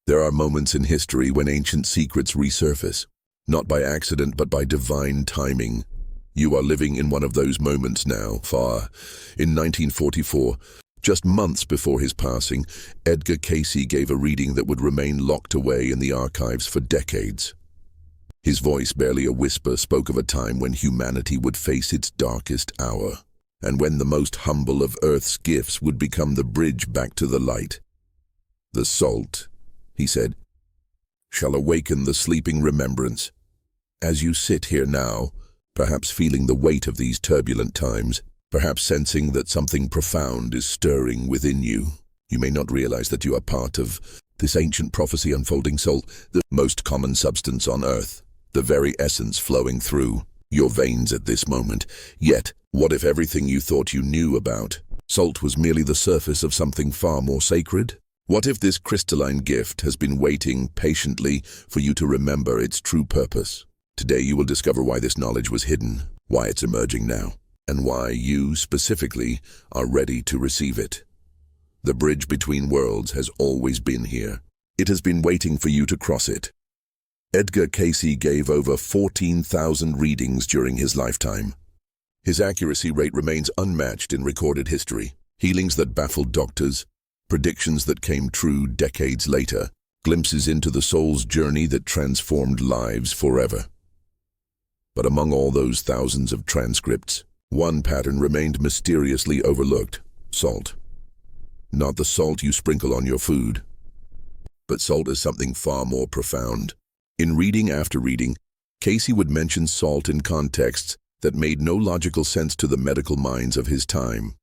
There are moments in history when ancient secrets resurface, not by accident but by divine timing. You are living in one of those moments now. In 1944, just months before his passing, Edgar Cayce gave a reading that would remain locked away in the archives for decades. His voice, barely a whisper, spoke of a time when humanity would face its darkest hour, and when the most humble of Earth's gifts would become the bridge back to the light. "The salt," he said, "shall awaken the sleeping remembrance. As you sit here now, perhaps feeling the weight of these turbulent times, perhaps sensing that something profound is stirring within you, you may not realize that you are part of this ancient prophecy unfolding. Salt, the most common substance on Earth, the very essence flowing through your veins at this moment. Yet, what if everything you thought you knew about salt was merely the surface of something far more sacred? What if this crystalline gift has been waiting patiently for you to remember its true purpose? Today you will discover why this knowledge was hidden, why it's emerging now, and why you, specifically, are ready to receive it. The bridge between worlds has always been here. It has been waiting for you to cross it. Edgar Cayce gave over 14,000 readings during his lifetime. His accuracy rate remains unmatched in recorded history. Healings that baffled doctors, predictions that came true decades later, glimpses into the soul's journey that transformed lives forever. But among all those thousands of transcripts, one pattern remained mysteriously overlooked: salt. Not the salt you sprinkle on your food, but salt as something far more profound. In reading after reading, Cayce would mention salt in contexts that made no logical sense to the medical minds of his time.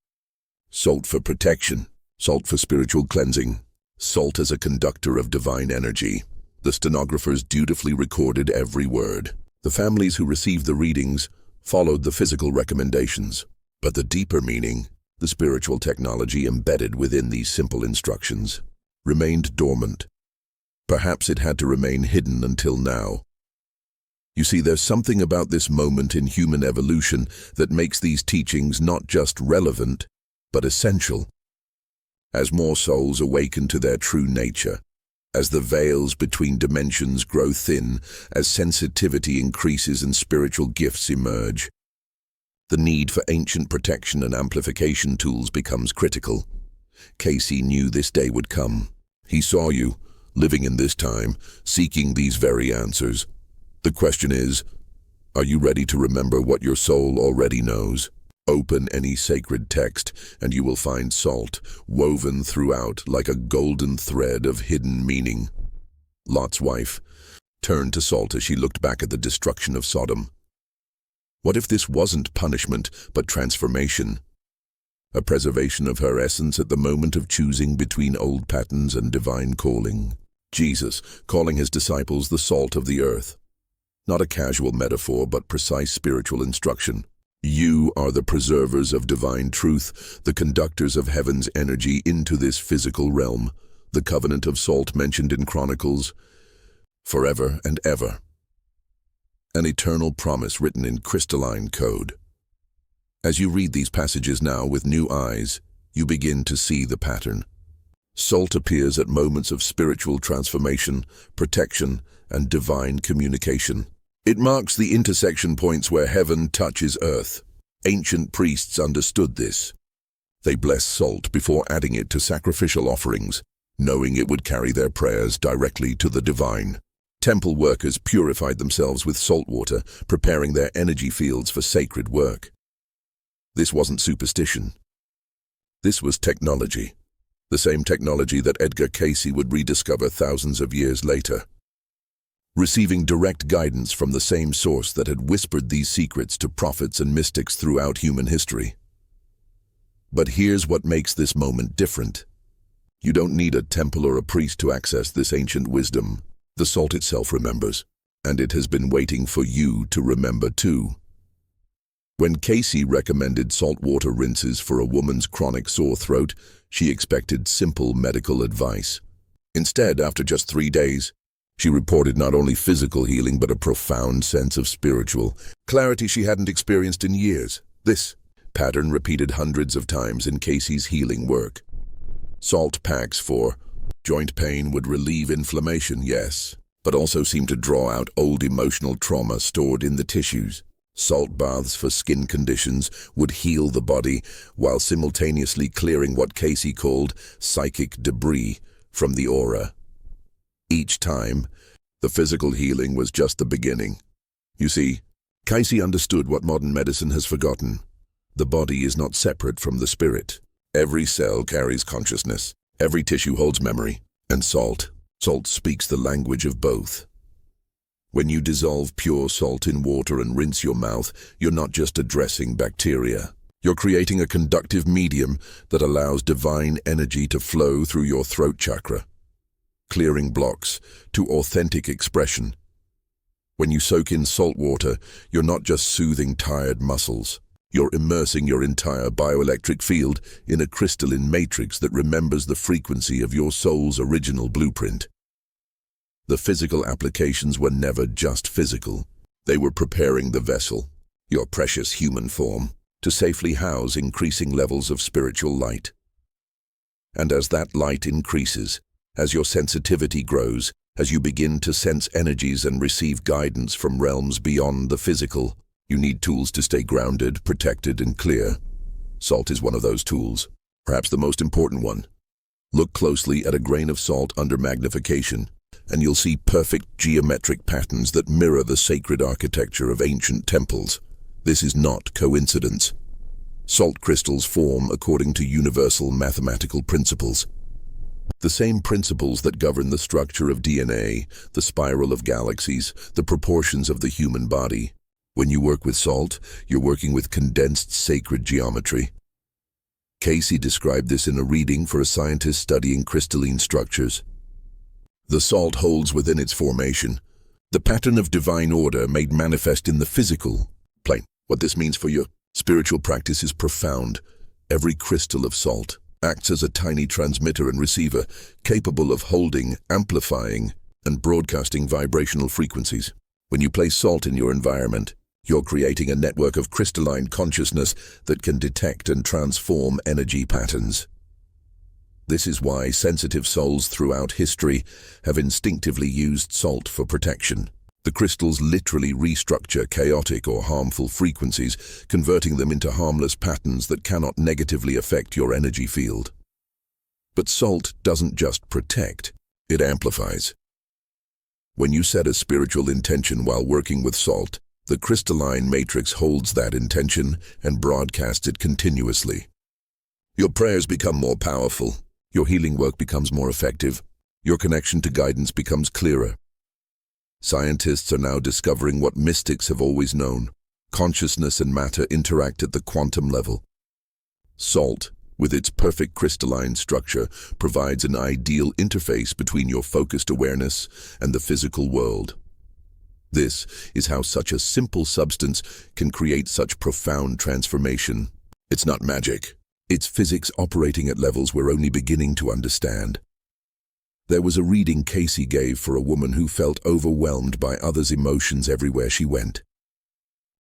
Salt for protection, salt for spiritual cleansing, salt as a conductor of divine energy. The stenographers dutifully recorded every word. The families who received the readings followed the physical recommendations. But the deeper meaning, the spiritual technology embedded within these simple instructions, remained dormant. Perhaps it had to remain hidden until now. You see, there's something about this moment in human evolution that makes these teachings not just relevant, but essential. As more souls awaken to their true nature, as the veils between dimensions grow thin, as sensitivity increases and spiritual gifts emerge, the need for ancient protection and amplification tools becomes critical. Cayce knew this day would come. He saw you, living in this time, seeking these very answers. The question is, are you ready to remember what your soul already knows? Open any sacred text, and you will find salt woven throughout like a golden thread of hidden meaning. Lot's wife turned to salt as she looked back at the destruction of Sodom. What if this wasn't punishment, but transformation? A preservation of her essence at the moment of choosing between old patterns and divine calling. Jesus, calling his disciples the salt of the earth. Not a casual metaphor, but precise spiritual instruction. You are the preservers of divine truth, the conductors of heaven's energy into this physical realm. The covenant of salt mentioned in Chronicles, forever and ever. An eternal promise written in crystalline code. As you read these passages now with new eyes, you begin to see the pattern. Salt appears at moments of spiritual transformation, protection, and divine communication. It marks the intersection points where heaven touches earth. Ancient priests understood this. They blessed salt before adding it to sacrificial offerings, knowing it would carry their prayers directly to the divine. Temple workers purified themselves with salt water, preparing their energy fields for sacred work. This wasn't superstition. This was technology. The same technology that Edgar Cayce would rediscover thousands of years later. Receiving direct guidance from the same source that had whispered these secrets to prophets and mystics throughout human history. But here's what makes this moment different. You don't need a temple or a priest to access this ancient wisdom. The salt itself remembers, and it has been waiting for you to remember too. When Cayce recommended saltwater rinses for a woman's chronic sore throat, she expected simple medical advice. Instead, after just 3 days, she reported not only physical healing but a profound sense of spiritual clarity she hadn't experienced in years. This pattern repeated hundreds of times in Cayce's healing work. Salt packs for Joint pain would relieve inflammation, yes, but also seem to draw out old emotional trauma stored in the tissues. Salt baths for skin conditions would heal the body while simultaneously clearing what Cayce called psychic debris from the aura. Each time, the physical healing was just the beginning. You see, Cayce understood what modern medicine has forgotten. The body is not separate from the spirit. Every cell carries consciousness. Every tissue holds memory. And salt speaks the language of both. When you dissolve pure salt in water and rinse your mouth, you're not just addressing bacteria. You're creating a conductive medium that allows divine energy to flow through your throat chakra, clearing blocks to authentic expression. When you soak in salt water, you're not just soothing tired muscles. You're immersing your entire bioelectric field in a crystalline matrix that remembers the frequency of your soul's original blueprint. The physical applications were never just physical. They were preparing the vessel, your precious human form, to safely house increasing levels of spiritual light. And as that light increases, as your sensitivity grows, as you begin to sense energies and receive guidance from realms beyond the physical, you need tools to stay grounded, protected, and clear. Salt is one of those tools, perhaps the most important one. Look closely at a grain of salt under magnification, and you'll see perfect geometric patterns that mirror the sacred architecture of ancient temples. This is not coincidence. Salt crystals form according to universal mathematical principles. The same principles that govern the structure of DNA, the spiral of galaxies, the proportions of the human body. When you work with salt, you're working with condensed sacred geometry. Cayce described this in a reading for a scientist studying crystalline structures. The salt holds within its formation the pattern of divine order made manifest in the physical plane. What this means for your spiritual practice is profound. Every crystal of salt acts as a tiny transmitter and receiver capable of holding, amplifying, and broadcasting vibrational frequencies. When you place salt in your environment, you're creating a network of crystalline consciousness that can detect and transform energy patterns. This is why sensitive souls throughout history have instinctively used salt for protection. The crystals literally restructure chaotic or harmful frequencies, converting them into harmless patterns that cannot negatively affect your energy field. But salt doesn't just protect, it amplifies. When you set a spiritual intention while working with salt, the crystalline matrix holds that intention and broadcasts it continuously. Your prayers become more powerful, your healing work becomes more effective, your connection to guidance becomes clearer. Scientists are now discovering what mystics have always known. Consciousness and matter interact at the quantum level. Salt, with its perfect crystalline structure, provides an ideal interface between your focused awareness and the physical world. This is how such a simple substance can create such profound transformation. It's not magic. It's physics operating at levels we're only beginning to understand. There was a reading Cayce gave for a woman who felt overwhelmed by others' emotions everywhere she went.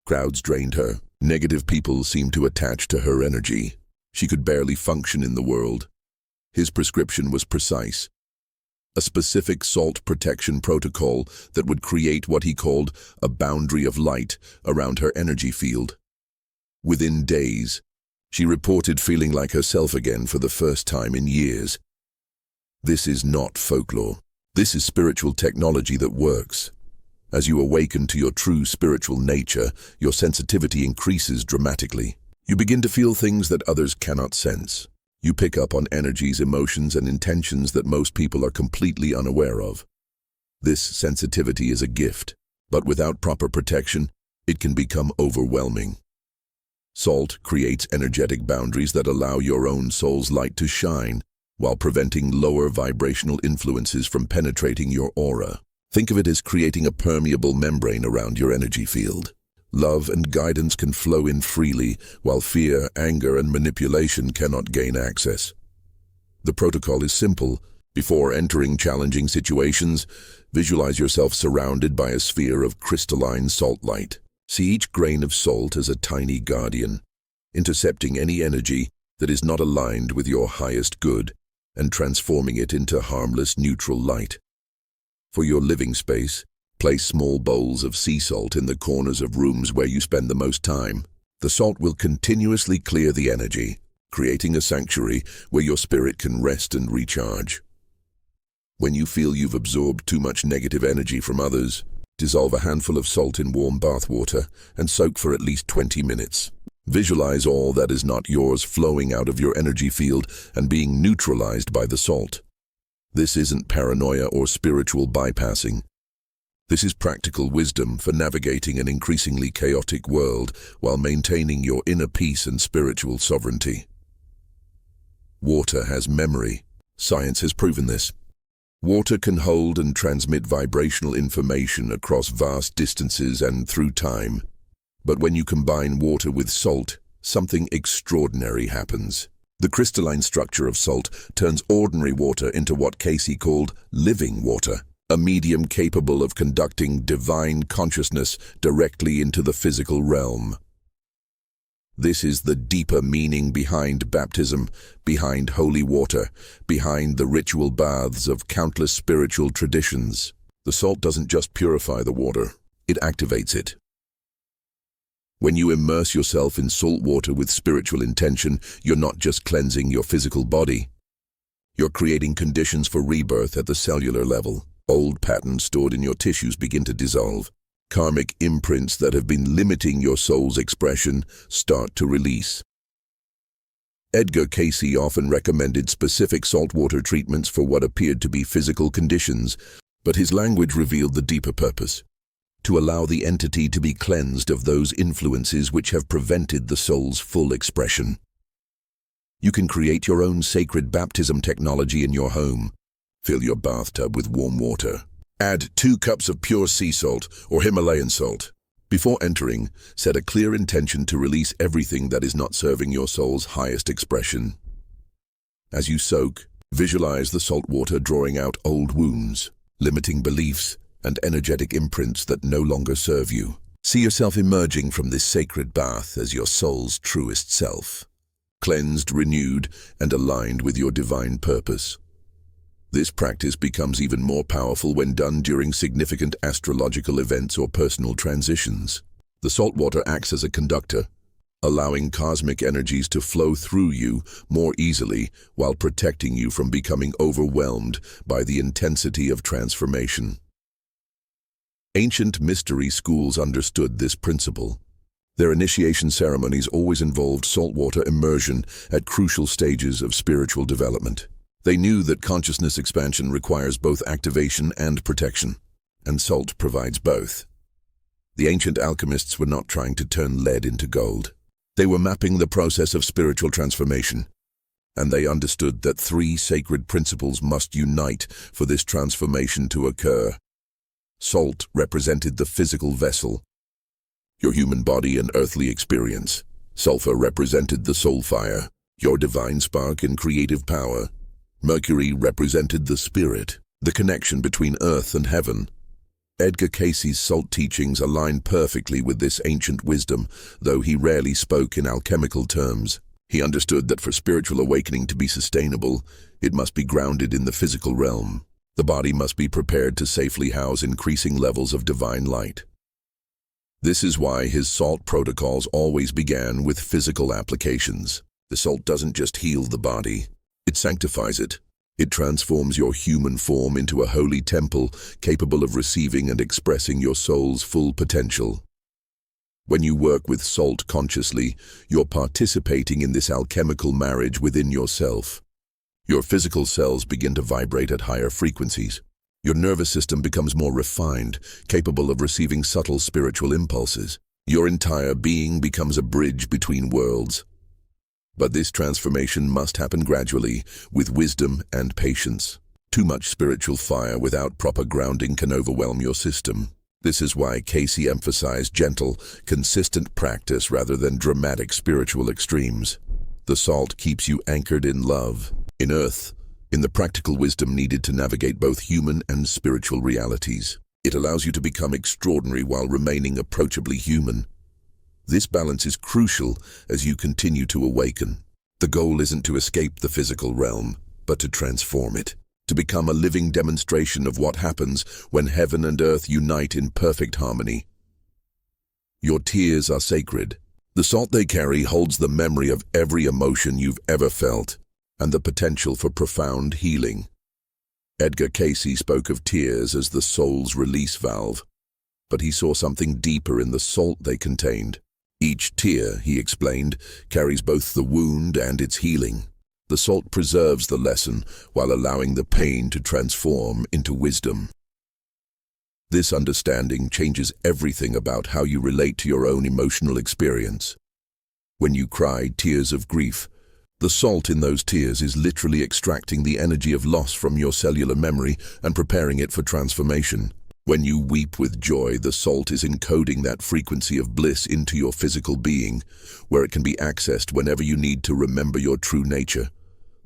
Crowds drained her. Negative people seemed to attach to her energy. She could barely function in the world. His prescription was precise. A specific salt protection protocol that would create what he called a boundary of light around her energy field. Within days, she reported feeling like herself again for the first time in years. This is not folklore. This is spiritual technology that works. As you awaken to your true spiritual nature, your sensitivity increases dramatically. You begin to feel things that others cannot sense. You pick up on energies, emotions, and intentions that most people are completely unaware of. This sensitivity is a gift, but without proper protection, it can become overwhelming. Salt creates energetic boundaries that allow your own soul's light to shine, while preventing lower vibrational influences from penetrating your aura. Think of it as creating a permeable membrane around your energy field. Love and guidance can flow in freely, while fear, anger, and manipulation cannot gain access. The protocol is simple. Before entering challenging situations, visualize yourself surrounded by a sphere of crystalline salt light. See each grain of salt as a tiny guardian, intercepting any energy that is not aligned with your highest good and transforming it into harmless, neutral light. For your living space, place small bowls of sea salt in the corners of rooms where you spend the most time. The salt will continuously clear the energy, creating a sanctuary where your spirit can rest and recharge. When you feel you've absorbed too much negative energy from others, dissolve a handful of salt in warm bath water and soak for at least 20 minutes. Visualize all that is not yours flowing out of your energy field and being neutralized by the salt. This isn't paranoia or spiritual bypassing. This is practical wisdom for navigating an increasingly chaotic world while maintaining your inner peace and spiritual sovereignty. Water has memory. Science has proven this. Water can hold and transmit vibrational information across vast distances and through time. But when you combine water with salt, something extraordinary happens. The crystalline structure of salt turns ordinary water into what Cayce called living water, a medium capable of conducting divine consciousness directly into the physical realm. This is the deeper meaning behind baptism, behind holy water, behind the ritual baths of countless spiritual traditions. The salt doesn't just purify the water, it activates it. When you immerse yourself in salt water with spiritual intention, you're not just cleansing your physical body. You're creating conditions for rebirth at the cellular level. Old patterns stored in your tissues begin to dissolve. Karmic imprints that have been limiting your soul's expression start to release. Edgar Cayce often recommended specific saltwater treatments for what appeared to be physical conditions, but his language revealed the deeper purpose: to allow the entity to be cleansed of those influences which have prevented the soul's full expression. You can create your own sacred baptism technology in your home. Fill your bathtub with warm water. Add 2 cups of pure sea salt or Himalayan salt. Before entering, set a clear intention to release everything that is not serving your soul's highest expression. As you soak, visualize the salt water drawing out old wounds, limiting beliefs, and energetic imprints that no longer serve you. See yourself emerging from this sacred bath as your soul's truest self, cleansed, renewed, and aligned with your divine purpose. This practice becomes even more powerful when done during significant astrological events or personal transitions. The salt water acts as a conductor, allowing cosmic energies to flow through you more easily while protecting you from becoming overwhelmed by the intensity of transformation. Ancient mystery schools understood this principle. Their initiation ceremonies always involved saltwater immersion at crucial stages of spiritual development. They knew that consciousness expansion requires both activation and protection, and salt provides both. The ancient alchemists were not trying to turn lead into gold. They were mapping the process of spiritual transformation, and they understood that 3 sacred principles must unite for this transformation to occur. Salt represented the physical vessel, your human body and earthly experience. Sulfur represented the soul fire, your divine spark and creative power. Mercury represented the spirit, the connection between earth and heaven. Edgar Cayce's salt teachings align perfectly with this ancient wisdom, though he rarely spoke in alchemical terms. He understood that for spiritual awakening to be sustainable, it must be grounded in the physical realm. The body must be prepared to safely house increasing levels of divine light. This is why his salt protocols always began with physical applications. The salt doesn't just heal the body, it sanctifies it. It transforms your human form into a holy temple capable of receiving and expressing your soul's full potential. When you work with salt consciously, you're participating in this alchemical marriage within yourself. Your physical cells begin to vibrate at higher frequencies. Your nervous system becomes more refined, capable of receiving subtle spiritual impulses. Your entire being becomes a bridge between worlds. But this transformation must happen gradually, with wisdom and patience. Too much spiritual fire without proper grounding can overwhelm your system. This is why Cayce emphasized gentle, consistent practice rather than dramatic spiritual extremes. The salt keeps you anchored in love, in earth, in the practical wisdom needed to navigate both human and spiritual realities. It allows you to become extraordinary while remaining approachably human. This balance is crucial as you continue to awaken. The goal isn't to escape the physical realm, but to transform it, to become a living demonstration of what happens when heaven and earth unite in perfect harmony. Your tears are sacred. The salt they carry holds the memory of every emotion you've ever felt and the potential for profound healing. Edgar Cayce spoke of tears as the soul's release valve, but he saw something deeper in the salt they contained. Each tear, he explained, carries both the wound and its healing. The salt preserves the lesson while allowing the pain to transform into wisdom. This understanding changes everything about how you relate to your own emotional experience. When you cry tears of grief, the salt in those tears is literally extracting the energy of loss from your cellular memory and preparing it for transformation. When you weep with joy, the salt is encoding that frequency of bliss into your physical being, where it can be accessed whenever you need to remember your true nature.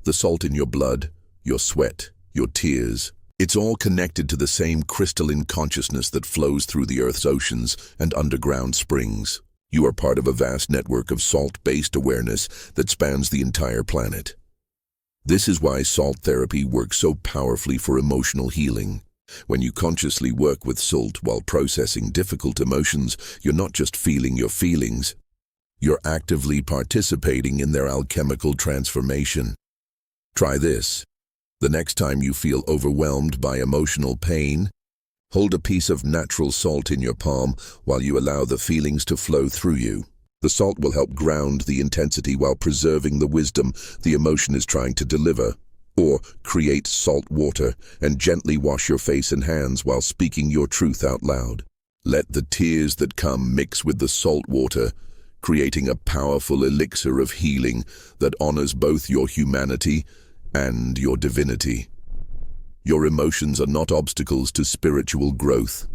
The salt in your blood, your sweat, your tears, it's all connected to the same crystalline consciousness that flows through the Earth's oceans and underground springs. You are part of a vast network of salt-based awareness that spans the entire planet. This is why salt therapy works so powerfully for emotional healing. When you consciously work with salt while processing difficult emotions, you're not just feeling your feelings. You're actively participating in their alchemical transformation. Try this. The next time you feel overwhelmed by emotional pain, hold a piece of natural salt in your palm while you allow the feelings to flow through you. The salt will help ground the intensity while preserving the wisdom the emotion is trying to deliver. Or create salt water and gently wash your face and hands while speaking your truth out loud. Let the tears that come mix with the salt water, creating a powerful elixir of healing that honors both your humanity and your divinity. Your emotions are not obstacles to spiritual growth.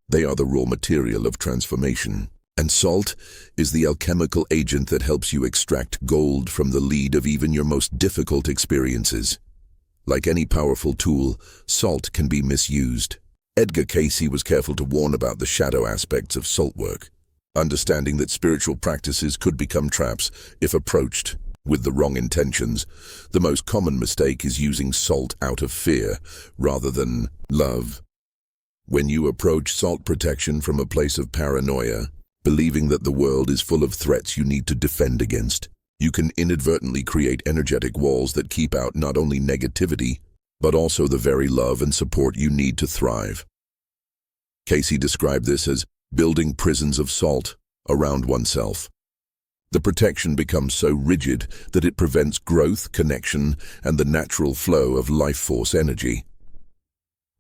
They are the raw material of transformation. And salt is the alchemical agent that helps you extract gold from the lead of even your most difficult experiences. Like any powerful tool, salt can be misused. Edgar Cayce was careful to warn about the shadow aspects of salt work, understanding that spiritual practices could become traps if approached with the wrong intentions. The most common mistake is using salt out of fear rather than love. When you approach salt protection from a place of paranoia, believing that the world is full of threats you need to defend against, you can inadvertently create energetic walls that keep out not only negativity, but also the very love and support you need to thrive. Cayce described this as building prisons of salt around oneself. The protection becomes so rigid that it prevents growth, connection, and the natural flow of life force energy.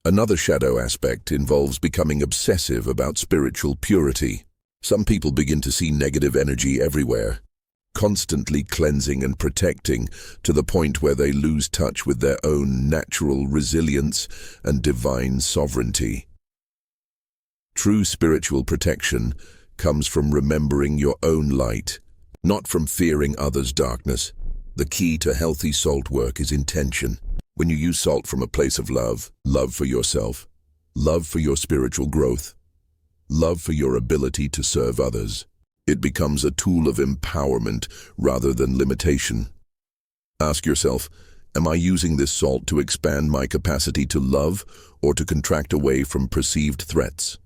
Another shadow aspect involves becoming obsessive about spiritual purity. Some people begin to see negative energy everywhere, constantly cleansing and protecting to the point where they lose touch with their own natural resilience and divine sovereignty. True spiritual protection comes from remembering your own light, not from fearing others' darkness. The key to healthy salt work is intention. When you use salt from a place of love, love for yourself, love for your spiritual growth, love for your ability to serve others, it becomes a tool of empowerment rather than limitation. Ask yourself, am I using this salt to expand my capacity to love or to contract away from perceived threats?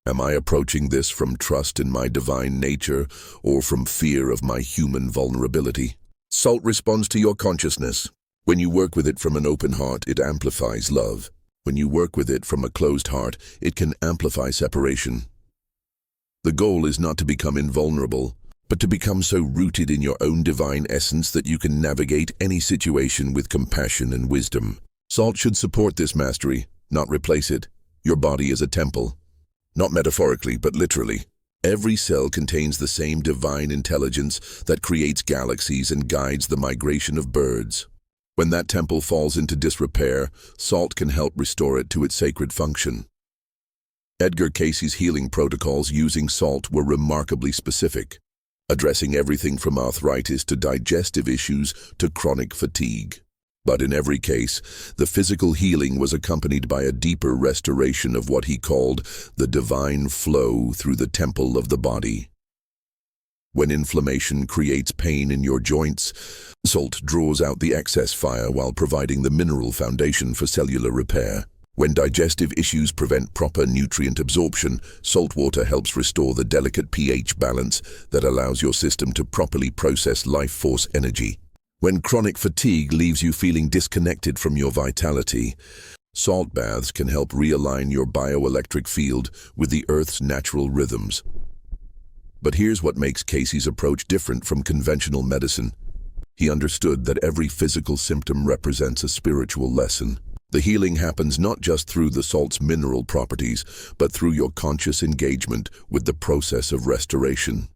Am I approaching this from trust in my divine nature or from fear of my human vulnerability? Salt responds to your consciousness. When you work with it from an open heart, it amplifies love. When you work with it from a closed heart, it can amplify separation. The goal is not to become invulnerable, but to become so rooted in your own divine essence that you can navigate any situation with compassion and wisdom. Salt should support this mastery, not replace it. Your body is a temple. Not metaphorically, but literally. Every cell contains the same divine intelligence that creates galaxies and guides the migration of birds. When that temple falls into disrepair, salt can help restore it to its sacred function. Edgar Cayce's healing protocols using salt were remarkably specific, addressing everything from arthritis to digestive issues to chronic fatigue. But in every case, the physical healing was accompanied by a deeper restoration of what he called the divine flow through the temple of the body. When inflammation creates pain in your joints, salt draws out the excess fire while providing the mineral foundation for cellular repair. When digestive issues prevent proper nutrient absorption, salt water helps restore the delicate pH balance that allows your system to properly process life force energy. When chronic fatigue leaves you feeling disconnected from your vitality, salt baths can help realign your bioelectric field with the Earth's natural rhythms. But here's what makes Cayce's approach different from conventional medicine. He understood that every physical symptom represents a spiritual lesson. The healing happens not just through the salt's mineral properties, but through your conscious engagement with the process of restoration.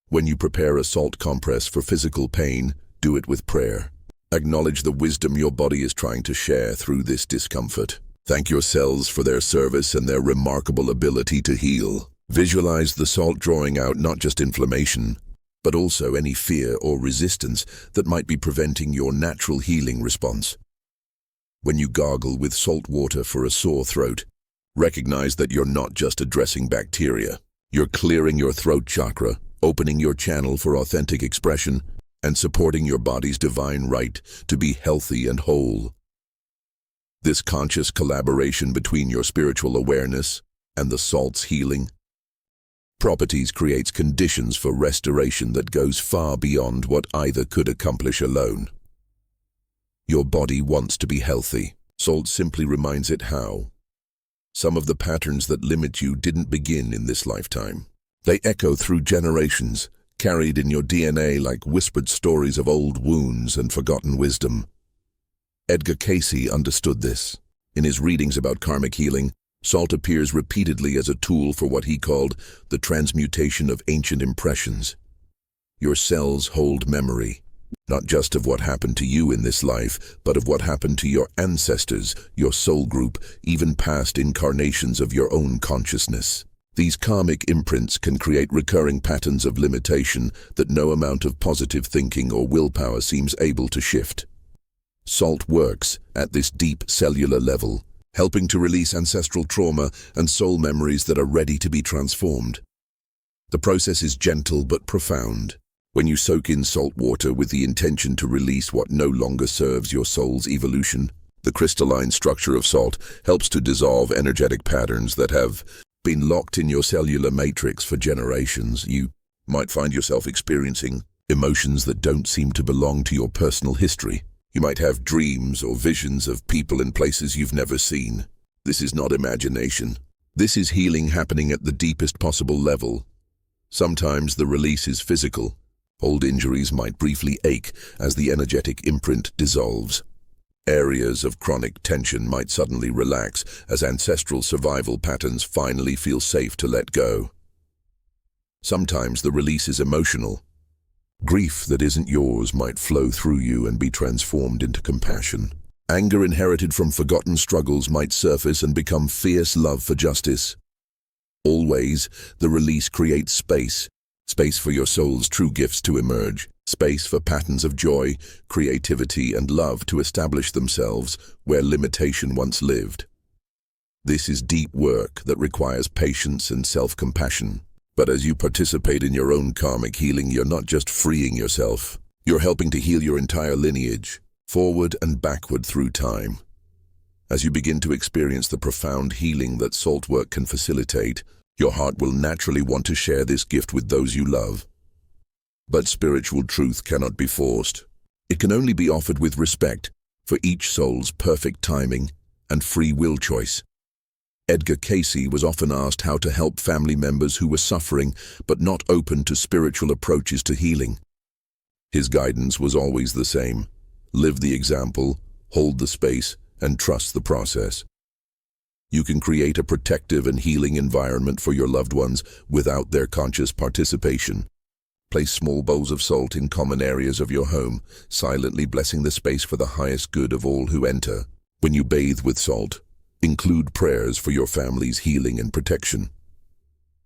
When you prepare a salt compress for physical pain, do it with prayer. Acknowledge the wisdom your body is trying to share through this discomfort. Thank your cells for their service and their remarkable ability to heal. Visualize the salt drawing out not just inflammation, but also any fear or resistance that might be preventing your natural healing response. When you gargle with salt water for a sore throat, recognize that you're not just addressing bacteria. You're clearing your throat chakra, opening your channel for authentic expression, and supporting your body's divine right to be healthy and whole. This conscious collaboration between your spiritual awareness and the salt's healing properties creates conditions for restoration that goes far beyond what either could accomplish alone. Your body wants to be healthy. Salt simply reminds it how. Some of the patterns that limit you didn't begin in this lifetime. They echo through generations, carried in your DNA like whispered stories of old wounds and forgotten wisdom. Edgar Cayce understood this. In his readings about karmic healing, salt appears repeatedly as a tool for what he called the transmutation of ancient impressions. Your cells hold memory, not just of what happened to you in this life, but of what happened to your ancestors, your soul group, even past incarnations of your own consciousness. These karmic imprints can create recurring patterns of limitation that no amount of positive thinking or willpower seems able to shift. Salt works at this deep cellular level, helping to release ancestral trauma and soul memories that are ready to be transformed. The process is gentle but profound. When you soak in salt water with the intention to release what no longer serves your soul's evolution, the crystalline structure of salt helps to dissolve energetic patterns that have been locked in your cellular matrix for generations. You might find yourself experiencing emotions that don't seem to belong to your personal history. You might have dreams or visions of people and places you've never seen. This is not imagination. This is healing happening at the deepest possible level. Sometimes the release is physical. Old injuries might briefly ache as the energetic imprint dissolves. Areas of chronic tension might suddenly relax as ancestral survival patterns finally feel safe to let go. Sometimes the release is emotional. Grief that isn't yours might flow through you and be transformed into compassion. Anger inherited from forgotten struggles might surface and become fierce love for justice. Always, the release creates space for your soul's true gifts to emerge, space for patterns of joy, creativity, and love to establish themselves where limitation once lived. This is deep work that requires patience and self-compassion. But as you participate in your own karmic healing, you're not just freeing yourself. You're helping to heal your entire lineage, forward and backward through time. As you begin to experience the profound healing that salt work can facilitate, your heart will naturally want to share this gift with those you love. But spiritual truth cannot be forced. It can only be offered with respect for each soul's perfect timing and free will choice. Edgar Cayce was often asked how to help family members who were suffering but not open to spiritual approaches to healing. His guidance was always the same: live the example, hold the space, and trust the process. You can create a protective and healing environment for your loved ones without their conscious participation. Place small bowls of salt in common areas of your home, silently blessing the space for the highest good of all who enter. When you bathe with salt, include prayers for your family's healing and protection.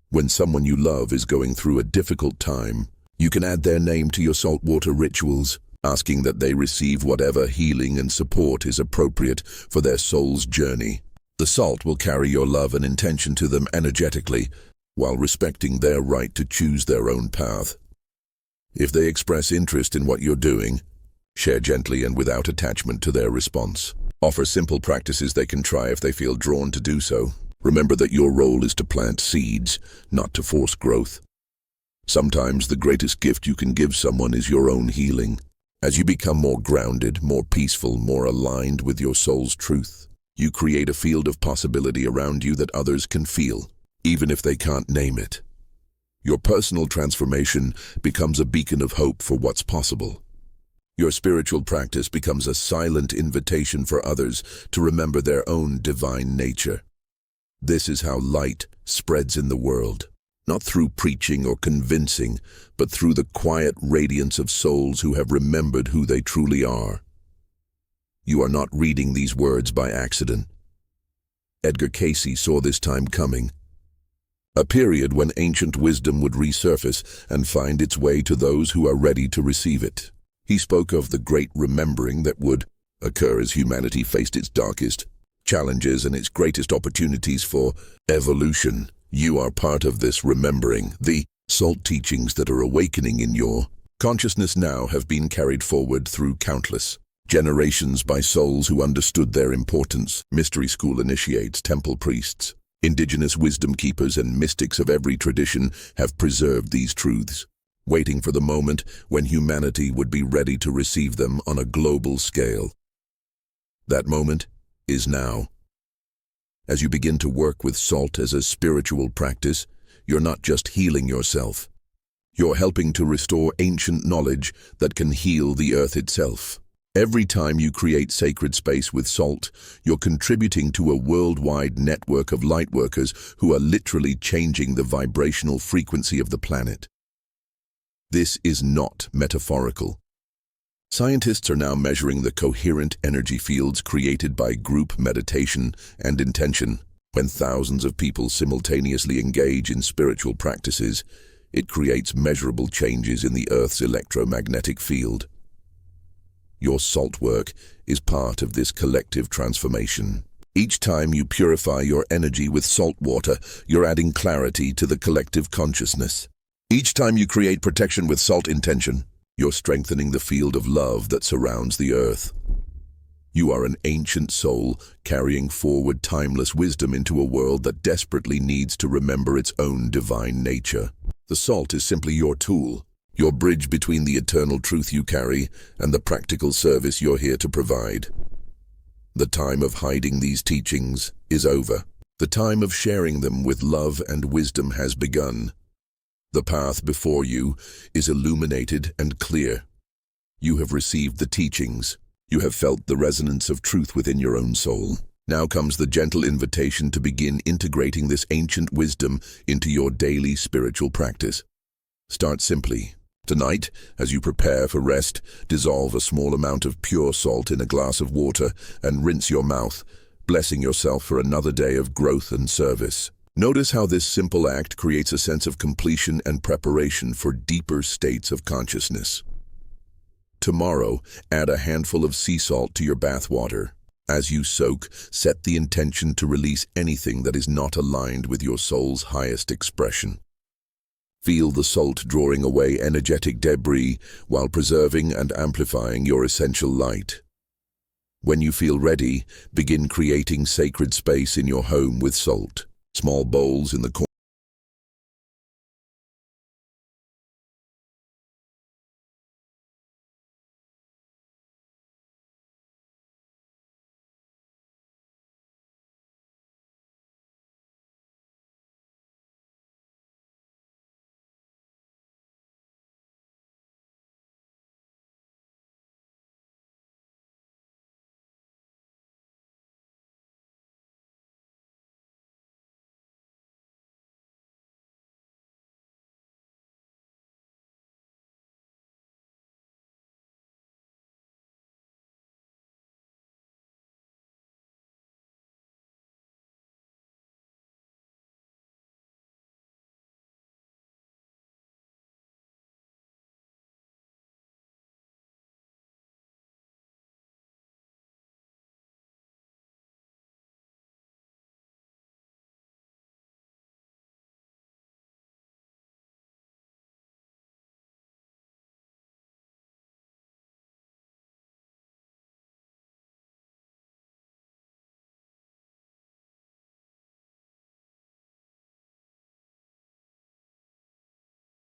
When someone you love is going through a difficult time, you can add their name to your saltwater rituals, asking that they receive whatever healing and support is appropriate for their soul's journey. The salt will carry your love and intention to them energetically, while respecting their right to choose their own path. If they express interest in what you're doing, share gently and without attachment to their response. Offer simple practices they can try if they feel drawn to do so. Remember that your role is to plant seeds, not to force growth. Sometimes the greatest gift you can give someone is your own healing. As you become more grounded, more peaceful, more aligned with your soul's truth, you create a field of possibility around you that others can feel, even if they can't name it. Your personal transformation becomes a beacon of hope for what's possible. Your spiritual practice becomes a silent invitation for others to remember their own divine nature. This is how light spreads in the world, not through preaching or convincing, but through the quiet radiance of souls who have remembered who they truly are. You are not reading these words by accident. Edgar Cayce saw this time coming, a period when ancient wisdom would resurface and find its way to those who are ready to receive it. He spoke of the great remembering that would occur as humanity faced its darkest challenges and its greatest opportunities for evolution. You are part of this remembering. The salt teachings that are awakening in your consciousness now have been carried forward through countless generations by souls who understood their importance. Mystery school initiates, temple priests, indigenous wisdom keepers, and mystics of every tradition have preserved these truths, waiting for the moment when humanity would be ready to receive them on a global scale. That moment is now. As you begin to work with salt as a spiritual practice, you're not just healing yourself. You're helping to restore ancient knowledge that can heal the earth itself. Every time you create sacred space with salt, you're contributing to a worldwide network of lightworkers who are literally changing the vibrational frequency of the planet. This is not metaphorical. Scientists are now measuring the coherent energy fields created by group meditation and intention. When thousands of people simultaneously engage in spiritual practices, it creates measurable changes in the Earth's electromagnetic field. Your salt work is part of this collective transformation. Each time you purify your energy with salt water, you're adding clarity to the collective consciousness. Each time you create protection with salt intention, you're strengthening the field of love that surrounds the earth. You are an ancient soul carrying forward timeless wisdom into a world that desperately needs to remember its own divine nature. The salt is simply your tool, your bridge between the eternal truth you carry and the practical service you're here to provide. The time of hiding these teachings is over. The time of sharing them with love and wisdom has begun. The path before you is illuminated and clear. You have received the teachings. You have felt the resonance of truth within your own soul. Now comes the gentle invitation to begin integrating this ancient wisdom into your daily spiritual practice. Start simply. Tonight, as you prepare for rest, dissolve a small amount of pure salt in a glass of water and rinse your mouth, blessing yourself for another day of growth and service. Notice how this simple act creates a sense of completion and preparation for deeper states of consciousness. Tomorrow, add a handful of sea salt to your bath water. As you soak, set the intention to release anything that is not aligned with your soul's highest expression. Feel the salt drawing away energetic debris while preserving and amplifying your essential light. When you feel ready, begin creating sacred space in your home with salt. Small bowls in the corner